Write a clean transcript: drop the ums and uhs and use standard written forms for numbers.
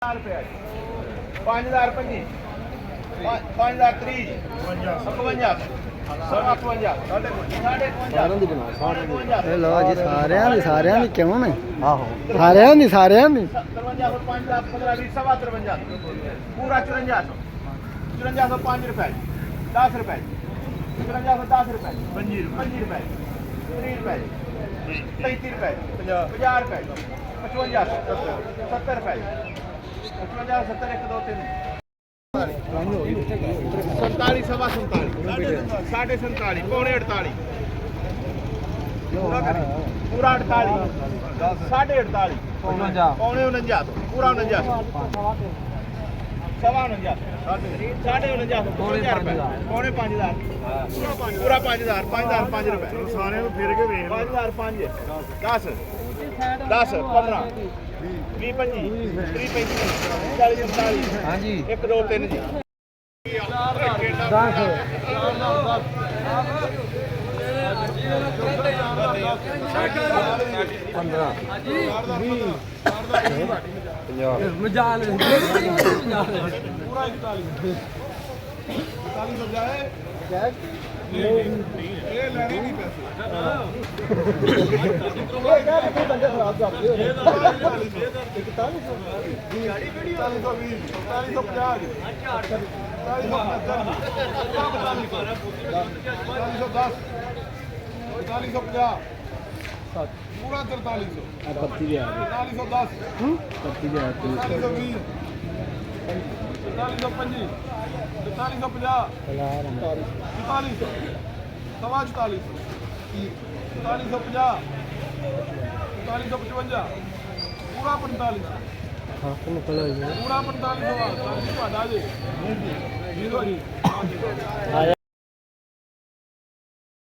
रुपये 5000 25 5000 30 51 ਸਾਰਿਆਂ ਦੀ ਬਣਾ ਇਹ ਲਓ ਜੀ ਸਾਰਿਆਂ ਦੀ ਕਿਉਂ ਨੇ ਆਹੋ ਸਾਰਿਆਂ ਦੀ 53 5 15 20 सवा 53 पूरा 54 5405 रुपए 10 रुपए 5410 रुपए 25 रुपए 30 रुपए 35 रुपए 50 रुपए 55 70 रुपए 55 70 1 2 3 47 सवा 47 साढ़े 47 पौने 48 पूरा 48 साढ़े 48 पौने 49 पूरा 49 सवा 49 साढ़े 49 पौने 5000 पूरा 5000 5005 रुपए सारे फिर के 5000 5 10 10 15 20 25 30 35 40 45 हाँ जी 1 2 3 जी पूरा 45